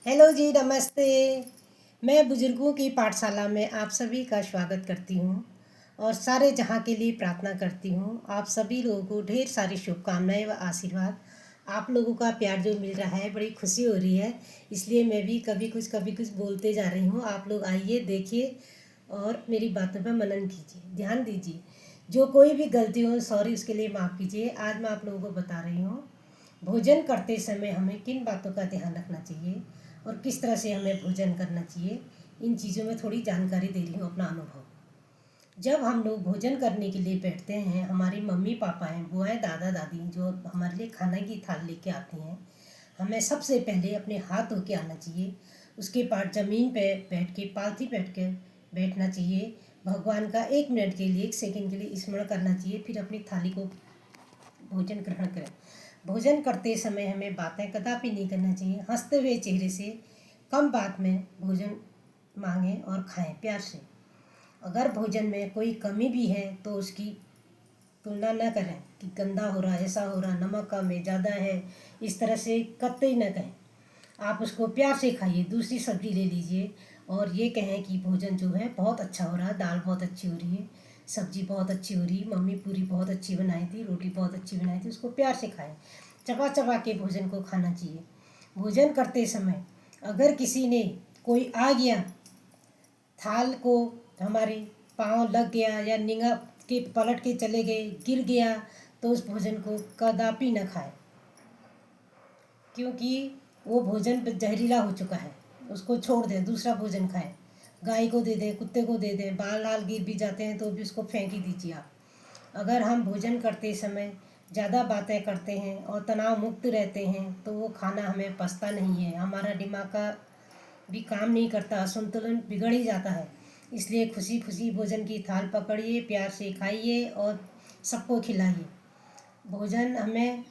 Hello जी, नमस्ते। मैं बुजुर्गों की पाठशाला में आप सभी का स्वागत करती हूँ और सारे जहाँ के लिए प्रार्थना करती हूँ। आप सभी लोगों को ढेर सारी शुभकामनाएं व आशीर्वाद। आप लोगों का प्यार जो मिल रहा है, बड़ी खुशी हो रही है। इसलिए मैं भी कभी कुछ बोलते जा रही हूँ। आप लोग आइए, देखिए और मेरी बातों पर मनन कीजिए, ध्यान दीजिए। जो कोई भी गलती हो, सॉरी, उसके लिए माफ़ कीजिए। आज मैं आप लोगों को बता रही हूँ भोजन करते समय हमें किन बातों का ध्यान रखना चाहिए और किस तरह से हमें भोजन करना चाहिए। इन चीज़ों में थोड़ी जानकारी दे रही हूँ, अपना अनुभव। जब हम लोग भोजन करने के लिए बैठते हैं, हमारी मम्मी पापा हैं, बुआएं, दादा दादी जो हमारे लिए खाने की थाल लेके आती हैं, हमें सबसे पहले अपने हाथ धो के आना चाहिए। उसके बाद ज़मीन पे बैठ के, पालथी बैठ के बैठना चाहिए। भगवान का 1 मिनट के लिए, 1 सेकंड के लिए स्मरण करना चाहिए। फिर अपनी थाली को भोजन ग्रहण करें। भोजन करते समय हमें बातें कदापि नहीं करना चाहिए। हंसते हुए चेहरे से कम बात में भोजन मांगें और खाएं प्यार से। अगर भोजन में कोई कमी भी है तो उसकी तुलना न करें कि गंदा हो रहा, ऐसा हो रहा, नमक कम है, ज़्यादा है, इस तरह से कतई न कहें। आप उसको प्यार से खाइए। दूसरी सब्जी ले लीजिए और ये कहें कि भोजन जो है बहुत अच्छा हो रहा है, दाल बहुत अच्छी हो रही है, सब्जी बहुत अच्छी हो रही है, मम्मी पूरी बहुत अच्छी बनाई थी, रोटी बहुत अच्छी बनाई थी। उसको प्यार से खाएं। चबा चबा के भोजन को खाना चाहिए। भोजन करते समय अगर किसी ने, कोई आ गया, थाल को हमारे पाँव लग गया या निगाह के पलट के चले गए, गिर गया, तो उस भोजन को कदापि न खाएं, क्योंकि वो भोजन जहरीला हो चुका है। उसको छोड़ दें, दूसरा भोजन खाएं। गाय को दे दें, कुत्ते को दे दें। बाल लाल गिर भी जाते हैं तो भी उसको फेंक ही दीजिए आप। अगर हम भोजन करते समय ज़्यादा बातें करते हैं और तनाव मुक्त रहते हैं तो वो खाना हमें पचता नहीं है। हमारा दिमाग का भी काम नहीं करता, संतुलन बिगड़ ही जाता है। इसलिए खुशी खुशी भोजन की थाल पकड़िए, प्यार से खाइए और सबको खिलाइए। भोजन हमें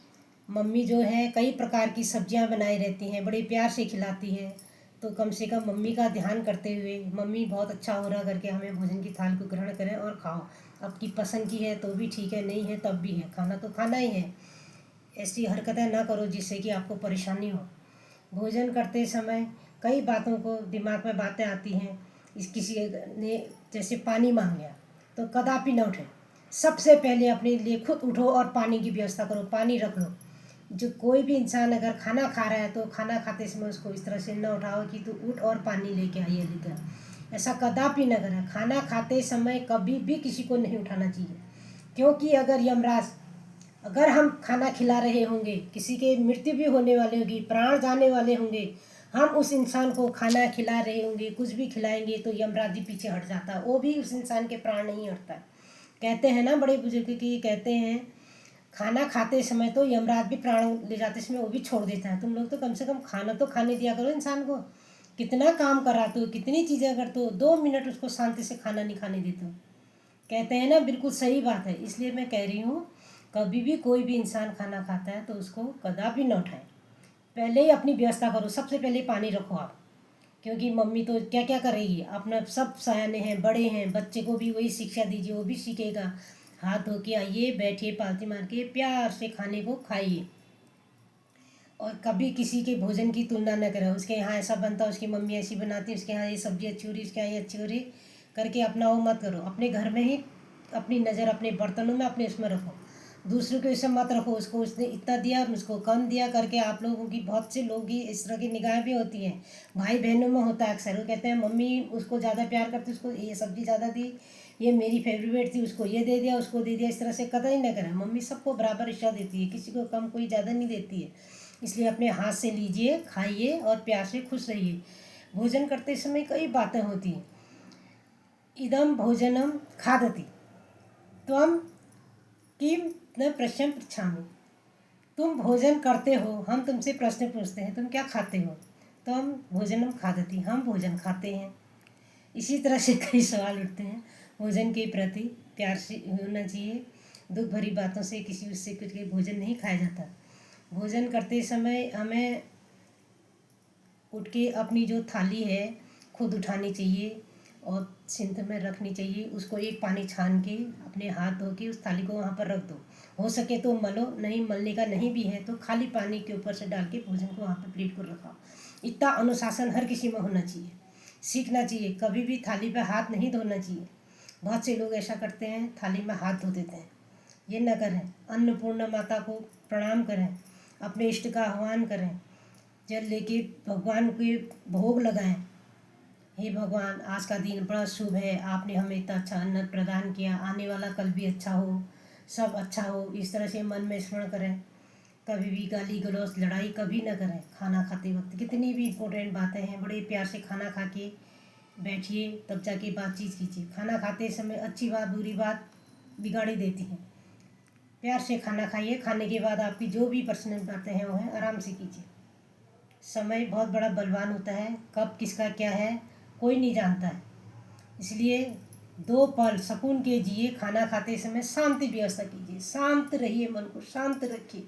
मम्मी जो है कई प्रकार की सब्जियां बनाई रहती हैं, बड़े प्यार से खिलाती हैं। तो कम से कम मम्मी का ध्यान करते हुए, मम्मी बहुत अच्छा हो रहा करके हमें भोजन की थाल को ग्रहण करें और खाओ। आपकी पसंद की है तो भी ठीक है, नहीं है तब भी है, खाना तो खाना ही है। ऐसी हरकतें ना करो जिससे कि आपको परेशानी हो। भोजन करते समय कई बातों को दिमाग में बातें आती हैं। इस किसी ने जैसे पानी मांग लिया तो कदापि न उठे। सबसे पहले अपने लिए खुद उठो और पानी की व्यवस्था करो, पानी रख लो। जो कोई भी इंसान अगर खाना खा रहा है तो खाना खाते समय उसको इस तरह से न उठाओ कि तू उठ और पानी लेके आइए लेकर। ऐसा कदापि न करें। खाना खाते समय कभी भी किसी को नहीं उठाना चाहिए, क्योंकि अगर यमराज, अगर हम खाना खिला रहे होंगे, किसी के मृत्यु भी होने वाली होगी, प्राण जाने वाले होंगे, हम उस इंसान को खाना खिला रहे होंगे, कुछ भी खिलाएंगे तो यमराज जी पीछे हट जाता, वो भी उस इंसान के प्राण नहीं हटता। कहते हैं ना बड़े बुजुर्ग की, कहते हैं खाना खाते समय तो यमराज भी प्राण ले जाते समय वो भी छोड़ देता है। तुम लोग तो कम से कम खाना तो खाने दिया करो इंसान को। कितना काम कराते हो, कितनी चीज़ें करते हो, 2 मिनट उसको शांति से खाना नहीं खाने देते हो। कहते हैं ना, बिल्कुल सही बात है। इसलिए मैं कह रही हूँ, कभी भी कोई भी इंसान खाना खाता है तो उसको कदापि न उठाएं। पहले ही अपनी व्यवस्था करो। सबसे पहले पानी रखो आप, क्योंकि मम्मी तो क्या क्या करेगी, अपना सब सयाने हैं, बड़े हैं, बच्चे को भी वही शिक्षा दीजिए, वो भी सीखेगा। हाथ धो के आइए, बैठिए, पालती मार के प्यार से खाने को खाइए। और कभी किसी के भोजन की तुलना न करें। उसके यहाँ ऐसा बनता है, उसकी मम्मी ऐसी बनाती है, उसके यहाँ ये सब्जी अच्छी हो रही, उसके यहाँ ये अच्छी हो रही करके अपना वो मत करो। अपने घर में ही अपनी नज़र अपने बर्तनों में, अपने इसमें रखो। दूसरों के इसमें मत रखो, उसको उसने इतना दिया, उसको कम दिया करके। आप लोगों की, बहुत से लोग की इस तरह की निगाहें भी होती हैं। भाई बहनों में होता है अक्सर। वो कहते हैं मम्मी उसको ज़्यादा प्यार करती, उसको ये सब्ज़ी ज़्यादा दी, ये मेरी फेवरेट थी, उसको ये दे दिया, उसको दे दिया। इस तरह से कतई न करें। मम्मी सबको बराबर हिस्सा देती है, किसी को कम, कोई ज़्यादा नहीं देती है। इसलिए अपने हाथ से लीजिए, खाइए और प्यार से खुश रहिए। भोजन करते समय कई बातें होती हैं। इदम भोजनम खादति त्वम किम न प्रश्न पृच्छामि। तुम भोजन करते हो, हम तुमसे प्रश्न पूछते हैं, तुम क्या खाते हो? तो हम भोजनम खादति, हम भोजन खाते हैं। इसी तरह से कई सवाल उठते हैं। भोजन के प्रति प्यार से होना चाहिए। दुख भरी बातों से किसी उससे कुछ के भोजन नहीं खाया जाता। भोजन करते समय हमें उठ के अपनी जो थाली है खुद उठानी चाहिए और सिंक में रखनी चाहिए। उसको एक पानी छान के अपने हाथ धो के उस थाली को वहाँ पर रख दो। हो सके तो मलो, नहीं मलने का नहीं भी है तो खाली पानी के ऊपर से डाल के भोजन को वहाँ पर प्लेट को रखाओ। इतना अनुशासन हर किसी में होना चाहिए, सीखना चाहिए। कभी भी थाली पे हाथ नहीं धोना चाहिए। बहुत से लोग ऐसा करते हैं, थाली में हाथ धो देते हैं। ये न करें। अन्नपूर्णा माता को प्रणाम करें, अपने इष्ट का आह्वान करें, जल लेके भगवान के भोग लगाएं। हे भगवान, आज का दिन बड़ा शुभ है, आपने हमें इतना अच्छा अन्न प्रदान किया, आने वाला कल भी अच्छा हो, सब अच्छा हो। इस तरह से मन में स्मरण करें। कभी भी गाली गलौज लड़ाई कभी ना करें। खाना खाते वक्त कितनी भी इम्पोर्टेंट बातें हैं, बड़े प्यार से खाना खा के बैठिए, तब जाके बातचीत कीजिए। खाना खाते समय अच्छी बात बुरी बात बिगाड़ी देती हैं। प्यार से खाना खाइए। खाने के बाद आपकी जो भी पर्सनल बातें हैं वो हैं आराम से कीजिए। समय बहुत बड़ा बलवान होता है, कब किसका क्या है कोई नहीं जानता है। इसलिए 2 पल सुकून के जिए। खाना खाते समय शांति व्यवस्था कीजिए, शांत रहिए, मन को शांत रखिए।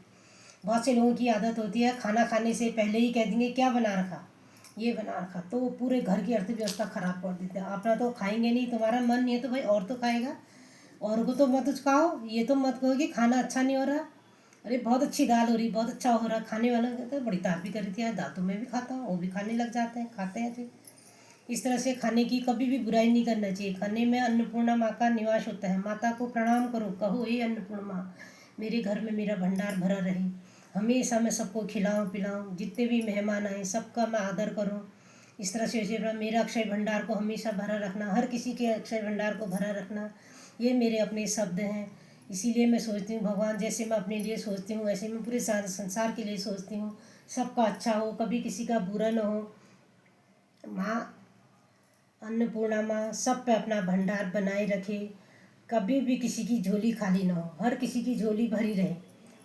बहुत से लोगों की आदत होती है खाना खाने से पहले ही कह देंगे क्या बना रखा, ये बना रखा, तो वो पूरे घर की अर्थव्यवस्था खराब कर देते हैं। अपना तो खाएंगे नहीं, तुम्हारा मन नहीं है तो भाई और तो खाएगा। और को तो मत खाओ, ये तो मत कहो कि खाना अच्छा नहीं हो रहा। अरे बहुत अच्छी दाल हो रही, बहुत अच्छा हो रहा, खाने वाला कहते हैं बड़ी तारीफ कर रही थी, यार दाल तो मैं भी खाता हूँ, वो भी खाने लग जाते हैं, खाते हैं। फिर इस तरह से खाने की कभी भी बुराई नहीं करना चाहिए। खाने में अन्नपूर्णा माँ का निवास होता है। माता को प्रणाम करो, कहो हे अन्नपूर्णा माँ, मेरे घर में मेरा भंडार भरा रहे, हमेशा मैं सबको खिलाऊं पिलाऊं, जितने भी मेहमान आए सबका मैं आदर करूं। इस तरह से मेरा अक्षय भंडार को हमेशा भरा रखना, हर किसी के अक्षय भंडार को भरा रखना, ये मेरे अपने शब्द हैं। इसीलिए मैं सोचती हूँ भगवान जैसे मैं अपने लिए सोचती हूँ वैसे मैं पूरे संसार के लिए सोचती हूँ, सबका अच्छा हो, कभी किसी का बुरा न हो। माँ अन्नपूर्णा माँ सब पे अपना भंडार बनाए रखे, कभी भी किसी की झोली खाली ना हो, हर किसी की झोली भरी रहे।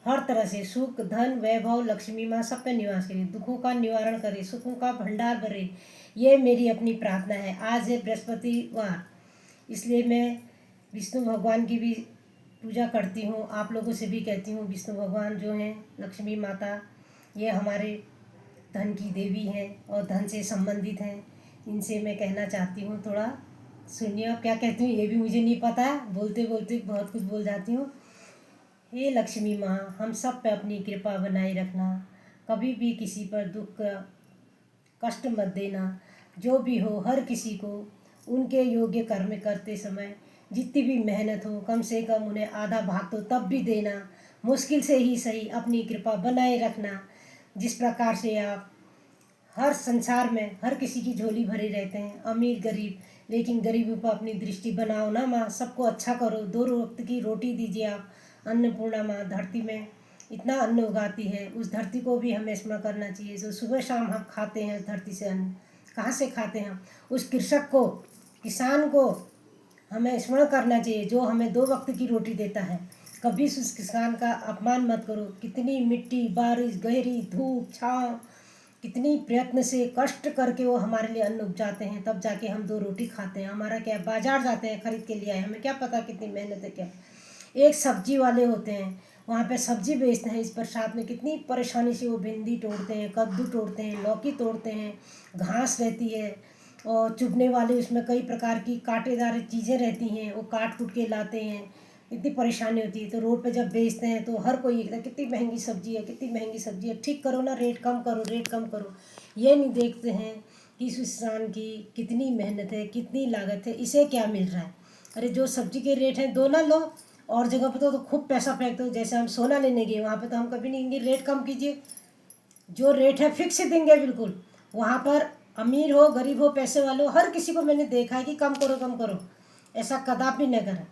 हर तरह से सुख धन वैभव लक्ष्मी माँ सब पे निवास करे, दुखों का निवारण करे, सुखों का भंडार भरे। ये मेरी अपनी प्रार्थना है। आज है बृहस्पतिवार, इसलिए मैं विष्णु भगवान की भी पूजा करती हूँ। आप लोगों से भी कहती हूँ, विष्णु भगवान जो हैं, लक्ष्मी माता, ये हमारे धन की देवी हैं और धन से संबंधित हैं। इनसे मैं कहना चाहती हूँ, थोड़ा सुनिए। अब क्या कहती हूँ ये भी मुझे नहीं पता है, बोलते बोलते बहुत कुछ बोल जाती हूँ। हे लक्ष्मी माँ, हम सब पे अपनी कृपा बनाए रखना, कभी भी किसी पर दुख का कष्ट मत देना। जो भी हो हर किसी को उनके योग्य कर्म करते समय जितनी भी मेहनत हो कम से कम उन्हें आधा भाग तो तब भी देना, मुश्किल से ही सही अपनी कृपा बनाए रखना। जिस प्रकार से आप हर संसार में हर किसी की झोली भरे रहते हैं, अमीर गरीब, लेकिन गरीबों पर अपनी दृष्टि बनाओ ना माँ, सबको अच्छा करो। 2 वक्त की रोटी दीजिए आप। अन्नपूर्णा माँ धरती में इतना अन्न उगाती है, उस धरती को भी हमें स्मरण करना चाहिए। जो सुबह शाम हम खाते हैं धरती से अन्न, कहाँ से खाते हैं हम? उस कृषक को, किसान को हमें स्मरण करना चाहिए जो हमें 2 वक्त की रोटी देता है। कभी उस किसान का अपमान मत करो। कितनी मिट्टी बारिश गहरी धूप छाँव, कितनी प्रयत्न से कष्ट करके वो हमारे लिए अन्न उपजाते हैं, तब जाके हम 2 रोटी खाते हैं। हमारा क्या, बाजार जाते हैं खरीद के लिए आए, हमें क्या पता कितनी मेहनत है क्या। एक सब्जी वाले होते हैं, वहाँ पे सब्जी बेचते हैं, इस बरसात में कितनी परेशानी से वो भिंडी तोड़ते हैं, कद्दू तोड़ते हैं, लौकी तोड़ते हैं, घास रहती है और चुभने वाले उसमें कई प्रकार की कांटेदार चीज़ें रहती हैं, वो काट कूट के लाते हैं। इतनी परेशानी होती है, तो रोड पे जब बेचते हैं तो हर कोई कहता है कितनी महंगी सब्जी है, कितनी महंगी सब्जी है, ठीक करो ना, रेट कम करो, रेट कम करो। ये नहीं देखते हैं कि इस किसान की कितनी मेहनत है, कितनी लागत है, इसे क्या मिल रहा है। अरे जो सब्जी के रेट हैं दो ना लो, और जगह पर तो खूब पैसा फेंकते हो। जैसे हम सोना लेने गए, वहाँ पर तो हम कभी नहीं कहेंगे रेट कम कीजिए, जो रेट है फिक्स देंगे बिल्कुल। वहाँ पर अमीर हो गरीब हो पैसे वाले हो, हर किसी को मैंने देखा है कि कम करो कम करो, ऐसा कदापि न करें।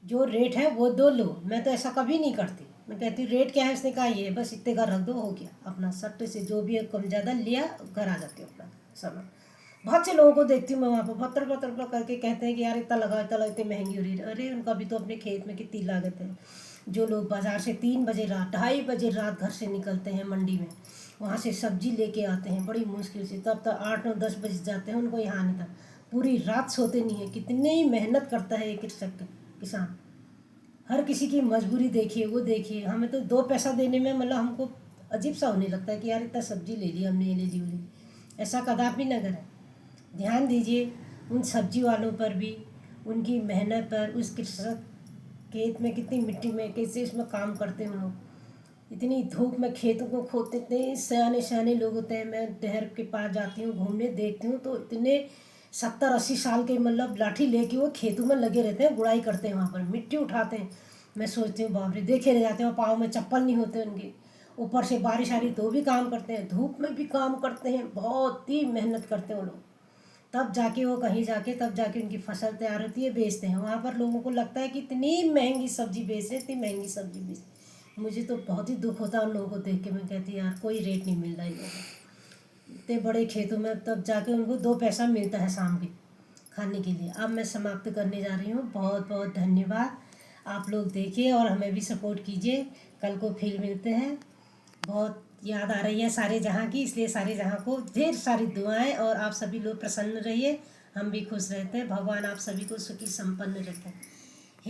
जो रेट है वो दो लो, मैं तो ऐसा कभी नहीं करती। मैं कहती रेट क्या है, उसने कहा ये, बस इतने का रख दो, हो गया। अपना सट्टे से जो भी है कम ज़्यादा लिया, घर आ जाती हूँ अपना सामान। बहुत से लोगों को देखती हूँ मैं वहाँ पर भतर भतर भतर करके कहते हैं कि यार इतना लगा, इतना इतनी महंगी हो रही है। अरे उनका भी तो अपने खेत में कितनी लागत है। जो लोग बाज़ार से 3 बजे रात 2:30 बजे रात घर से निकलते हैं मंडी में, वहाँ से सब्जी लेके आते हैं बड़ी मुश्किल से, तब तक 8 9 10 बज जाते हैं उनको यहाँ आने तक। पूरी रात सोते नहीं है। कितनी मेहनत करता है एक कृषक किसान। हर किसी की मजबूरी देखिए, वो देखिए। हमें तो 2 पैसा देने में मतलब हमको अजीब सा होने लगता है कि यार इतना सब्जी ले ली हमने, ये ले ली वो ले ली। ऐसा कदापि न करें, ध्यान दीजिए। उन सब्जी वालों पर भी, उनकी मेहनत पर, उस कृषक खेत में कितनी मिट्टी में कैसे इसमें काम करते हैं उन लोग, इतनी धूप में खेतों को खोदते, इतने सयाने सयाने लोग होते हैं। मैं नहर के पास जाती हूँ घूमने, देखती हूँ तो इतने 70-80 साल के मतलब लाठी लेके वो खेतों में लगे रहते हैं, गुड़ाई करते हैं, वहाँ पर मिट्टी उठाते हैं। मैं सोचती हूँ बाप रे, देखे रह जाते हैं, पाँव में चप्पल नहीं होते उनके, ऊपर से बारिश आ रही तो भी काम करते हैं, धूप में भी काम करते हैं, बहुत ही मेहनत करते हैं वो लोग। तब जाके वो कहीं जाके तब जाके उनकी फसल तैयार होती है, बेचते हैं। वहाँ पर लोगों को लगता है कि इतनी महंगी सब्जी बेच रहे, इतनी महंगी सब्जी बेच, मुझे तो बहुत ही दुख होता है उन लोगों को देख के। मैं कहती यार कोई रेट नहीं मिल रहा है इन लोगों को, इतने बड़े खेतों में तब जाके उनको 2 पैसा मिलता है शाम के खाने के लिए। अब मैं समाप्त करने जा रही हूँ। बहुत बहुत धन्यवाद। आप लोग देखिए और हमें भी सपोर्ट कीजिए। कल को फिर मिलते हैं। बहुत याद आ रही है सारे जहाँ की, इसलिए सारे जहाँ को ढेर सारी दुआएं, और आप सभी लोग प्रसन्न रहिए, हम भी खुश रहते हैं। भगवान आप सभी को सुखी संपन्न रखें।